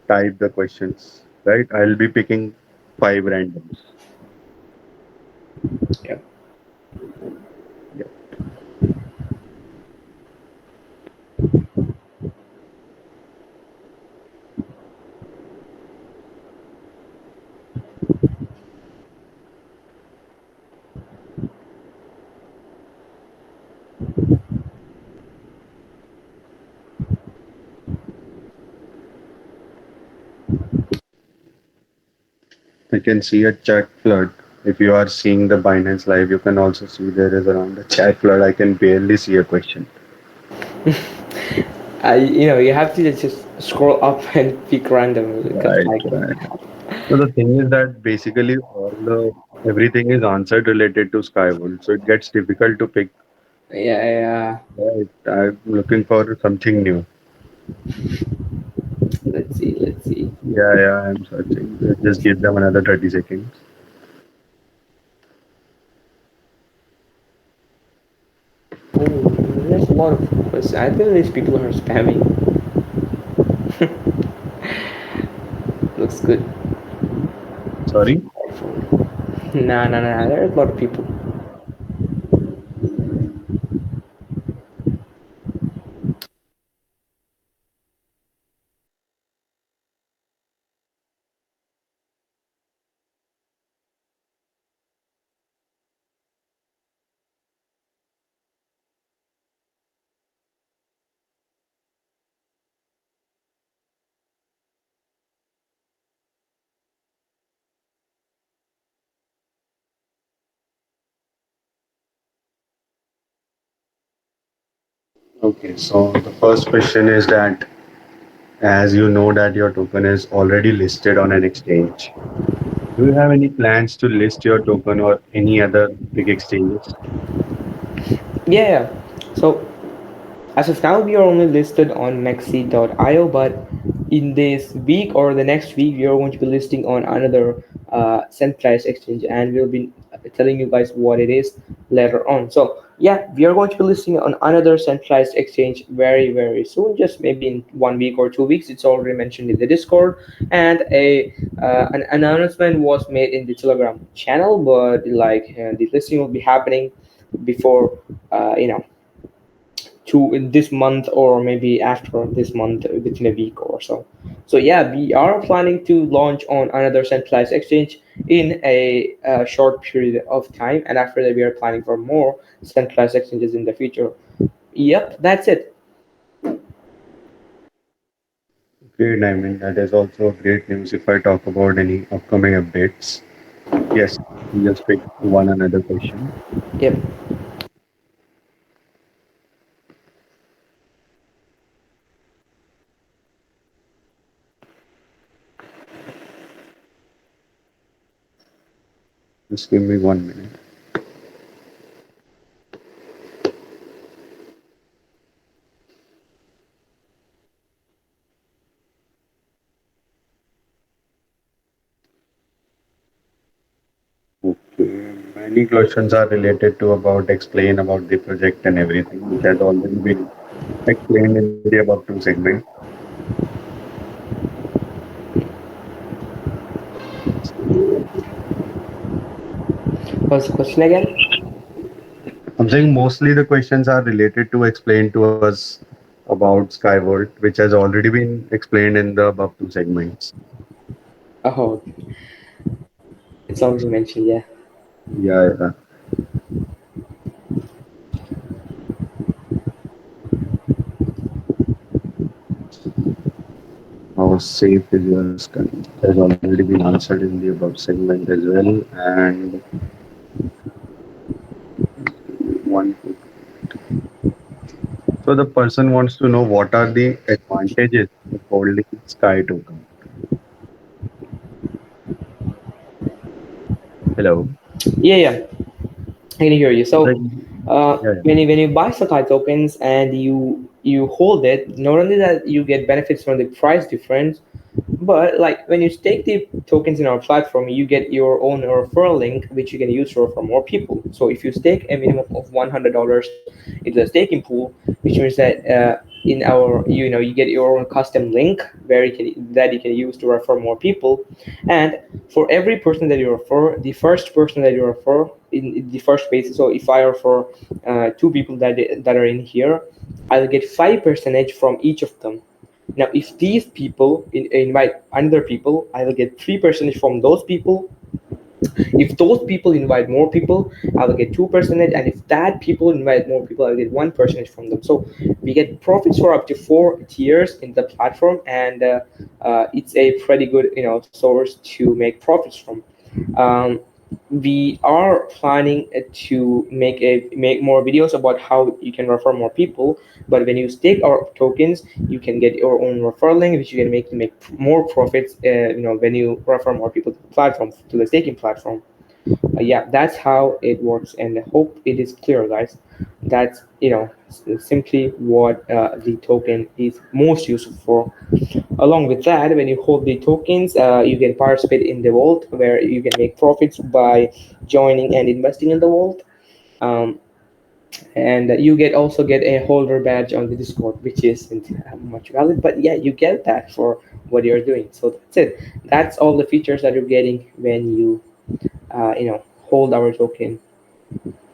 type the questions. Right? I'll be picking five randoms. Yeah. Yeah. I can see a chat flood. If you are seeing the Binance live, you can also see there is around a chat flood. I can barely see a question. You have to just scroll up and pick random because Right, like right. So the thing is that basically all the everything is answered related to Skyward, so it gets difficult to pick. yeah. Right, I'm looking for something new. Let's see. Yeah, yeah, I'm searching. Let's just give them another 30 seconds. Oh, there's a lot of questions. I think these people are spamming. Looks good. Sorry. Nah. There's a lot of people. Okay, so the first question is that as you know that your token is already listed on an exchange, do you have any plans to list your token or any other big exchanges? Yeah. So as of now, we are only listed on Maxi.io, but in this week or the next week, we are going to be listing on another centralized exchange, and we'll be telling you guys what it is later on. So, yeah, we are going to be listing on another centralized exchange very soon, just maybe in 1 week or 2 weeks. It's already mentioned in the Discord, and an announcement was made in the Telegram channel, but like the listing will be happening before to in this month or maybe after this month within a week or so. So yeah, we are planning to launch on another centralized exchange in a short period of time, and after that we are planning for more centralized exchanges in the future. Yep, that's it. Great, I mean, that is also great news if I talk about any upcoming updates. Yes, we just pick one another question. Yep. Just give me 1 minute. Okay. Many questions are related to about explain about the project and everything, which has already been explained in the above two segments. What's the question again? I'm saying mostly the questions are related to explain to us about Skyward, which has already been explained in the above two segments. Oh, it's already mentioned, yeah. Yeah, yeah. How safe is your sky? Has already been answered in the above segment as well. And one, so the person wants to know what are the advantages of holding Sky token. Hello. Yeah, yeah. I can hear you. Like, So, yeah, when you buy Sakai tokens and you hold it, not only that you get benefits from the price difference, but like when you stake the tokens in our platform, you get your own referral link, which you can use for more people. So if you stake a minimum of $100 into the staking pool, which means that in our you get your own custom link where you can use to refer more people, and for every person that you refer, the first person that you refer in the first base. So if I refer two people that are in here, I'll get 5% from each of them. Now, if these people invite another people, I will get 3% from those people. If those people invite more people, I will get 2%, and if that people invite more people, I'll get 1% from them. So we get profits for up to 4 tiers in the platform, and it's a pretty good source to make profits from. Um, we are planning to make more videos about how you can refer more people. But when you stake our tokens, you can get your own referral link, which you can make more profits. When you refer more people to the platform, to the staking platform. Yeah, that's how it works, and I hope it is clear, guys. That's simply what the token is most useful for. Along with that, when you hold the tokens, you can participate in the vault where you can make profits by joining and investing in the vault. Um, and you also get a holder badge on the Discord, which isn't much valid, but yeah, you get that for what you're doing. So that's it. That's all the features that you're getting when you hold our token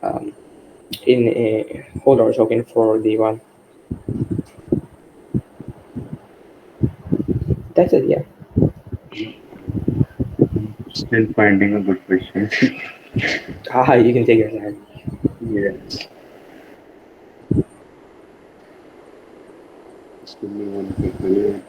um, in a hold our token for the one. That's it. Yeah. still finding a good question. Haha, you can take your time. Yes. Just give me one quick minute.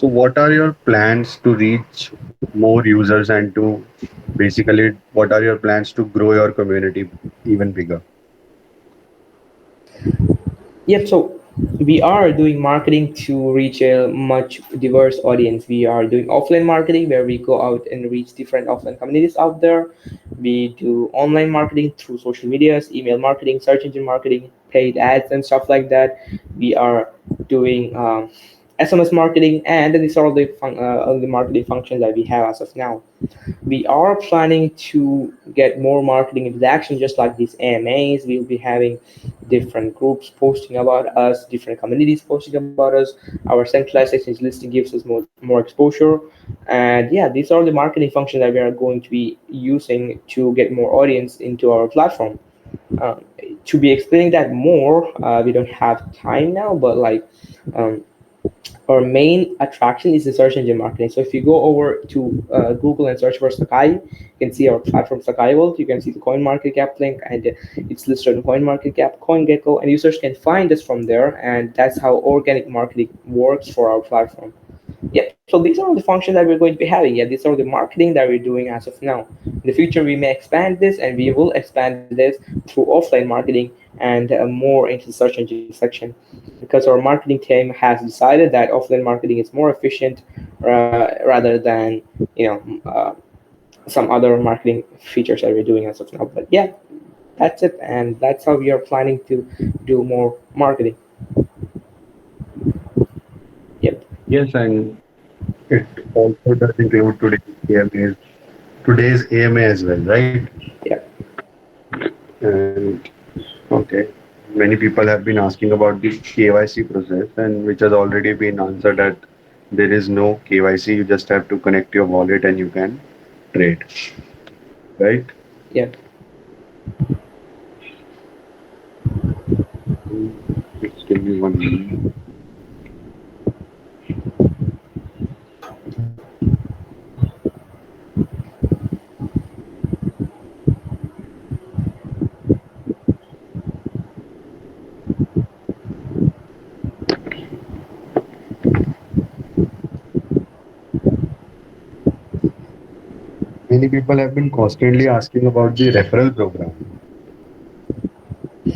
So, what are your plans to reach more users and to basically, what are your plans to grow your community even bigger? Yep. So we are doing marketing to reach a much diverse audience. We are doing offline marketing where we go out and reach different offline communities out there. We do online marketing through social medias, email marketing, search engine marketing, paid ads, and stuff like that. We are doing SMS marketing, and these are all the marketing functions that we have as of now. We are planning to get more marketing into action, just like these AMAs. We'll be having different groups posting about us, different communities posting about us. Our centralized exchange listing gives us more exposure. And yeah, these are the marketing functions that we are going to be using to get more audience into our platform. Um, to be explaining that more, we don't have time now, but like um, our main attraction is the search engine marketing. So if you go over to Google and search for Sakai, you can see our platform Sakai World. You can see the Coin Market Cap link, and it's listed on Coin Market Cap, CoinGecko, and users can find us from there. And that's how organic marketing works for our platform. Yep. So these are all the functions that we're going to be having. Yeah, these are the marketing that we're doing as of now. In the future, we may expand this, and we will expand this through offline marketing and more into the search engine section, because our marketing team has decided that offline marketing is more efficient rather than you know some other marketing features that we're doing as of now. But yeah, that's it, and that's how we are planning to do more marketing. Yep. Yes, and it also does include today's AMA as well, right? Yep. And okay, many people have been asking about the KYC process, and which has already been answered that there is no KYC. You just have to connect your wallet and you can trade, right? Yep. Just give me 1 minute. Many people have been constantly asking about the referral program. Yeah,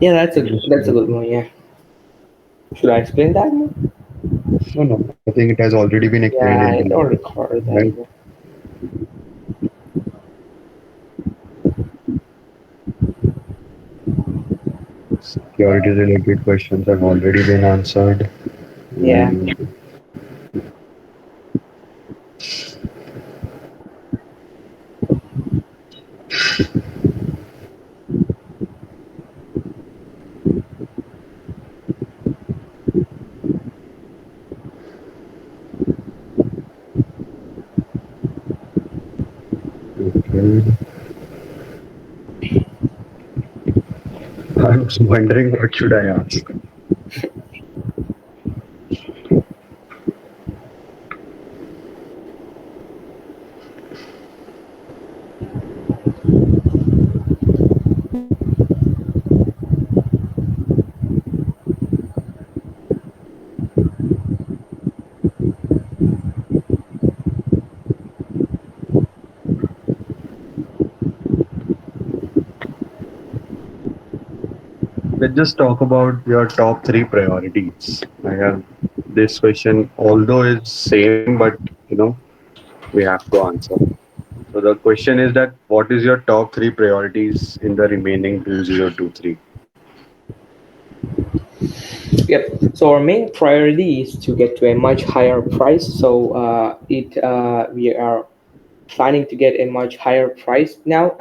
Can you that's a explain? good one. Yeah. Should I explain that more? No, no, I think it has already been explained Yeah, in I the don't last, record that. right? Yeah. Security related questions have already been answered. Yeah. And okay. I was wondering what should I ask. Let's just talk about your top three priorities. I have this question, although it's same, but we have to answer. So the question is that what is your top three priorities in the remaining 2023? Yep. So our main priority is to get to a much higher price. So it we are planning to get a much higher price now.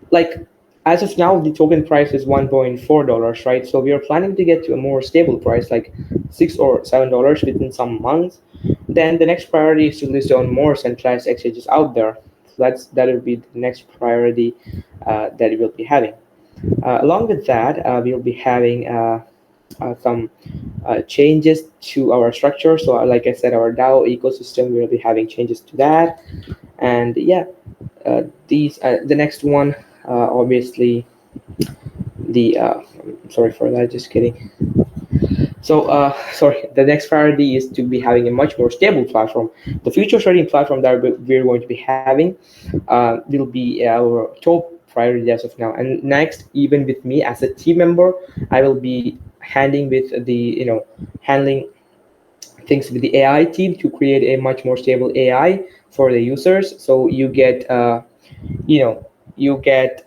Like as of now, the token price is $1.4, right? So we are planning to get to a more stable price, like $6 or $7 within some months. Then the next priority is to list on more centralized exchanges out there. So that will be the next priority that we'll be having. Along with that, we'll be having some changes to our structure. So, like I said, our DAO ecosystem, we'll be having changes to that. And yeah, these the next one, obviously, the sorry for that, just kidding. So, sorry, the next priority is to be having a much more stable platform. The future trading platform that we're going to be having will be our top priority as of now. And next, even with me as a team member, I will be handling with the handling things with the AI team to create a much more stable AI for the users. So you know, you get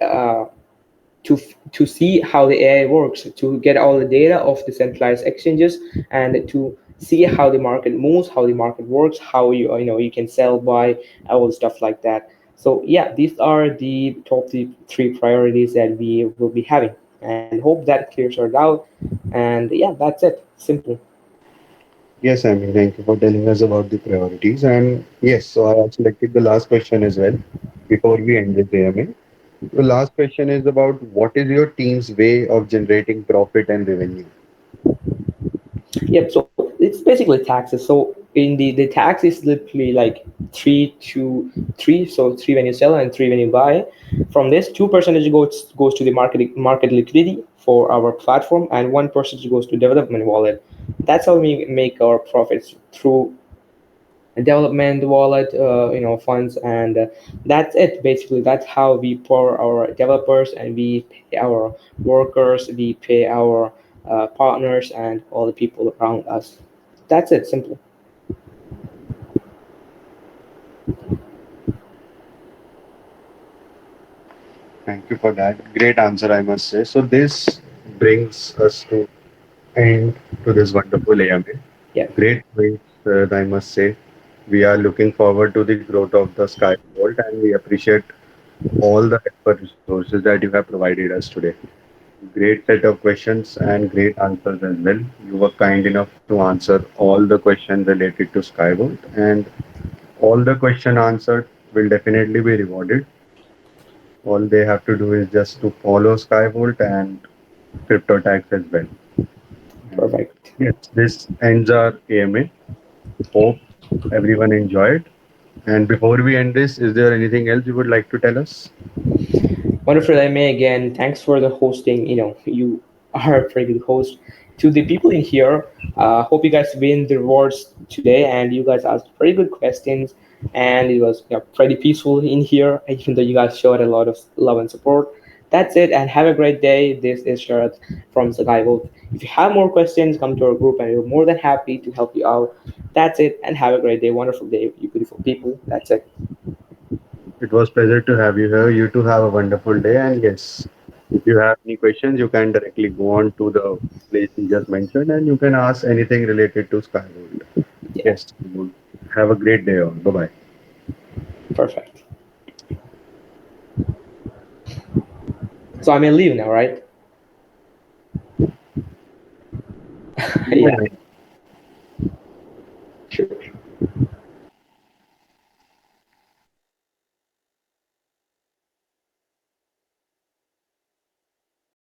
to see how the AI works, to get all the data of the centralized exchanges, and to see how the market moves, how the market works, how you can sell, buy, all the stuff like that. So yeah, these are the top three priorities that we will be having, and hope that clears our doubt. And yeah, that's it. Simple. Yes, I mean, thank you for telling us about the priorities. And yes, so I have selected the last question as well before we end this AMA. The last question is about what is your team's way of generating profit and revenue? Yep. So it's basically taxes. So in the tax is literally like 3 to 3. So three when you sell and three when you buy. From this, 2% goes to the market liquidity for our platform, and 1% goes to development wallet. That's how we make our profits through development wallet, funds, and that's it. Basically, that's how we pour our developers, and we pay our workers, we pay our partners, and all the people around us. That's it, simple. Thank you for that. Great answer, I must say. So this brings us to end to this wonderful AMA. Yeah, Great points, I must say. We are looking forward to the growth of the Sky Vault, and we appreciate all the expert resources that you have provided us today. Great set of questions and great answers as well. You were kind enough to answer all the questions related to Skyvolt, and all the question answered will definitely be rewarded. All they have to do is just to follow Skyvolt and crypto tax as well. And perfect. yes, this ends our AMA. Hope everyone enjoyed. And before we end this, is there anything else you would like to tell us? Wonderful, May. Again, thanks for the hosting. You are a pretty good host. To the people in here, hope you guys win the rewards today, and you guys asked pretty good questions, and it was pretty peaceful in here, even though you guys showed a lot of love and support. That's it, and have a great day. This is Sharat from Sakai. If you have more questions, come to our group, and we're more than happy to help you out. That's it, and have a great day. Wonderful day, you beautiful people. That's it. It was pleasure to have you here. You too have a wonderful day. And yes, if you have any questions, you can directly go on to the place you just mentioned and you can ask anything related to Skyworld. Yeah, Yes, have a great day all. Bye bye. perfect. So I may leave now, right? Yeah, Yeah, yeah. sure.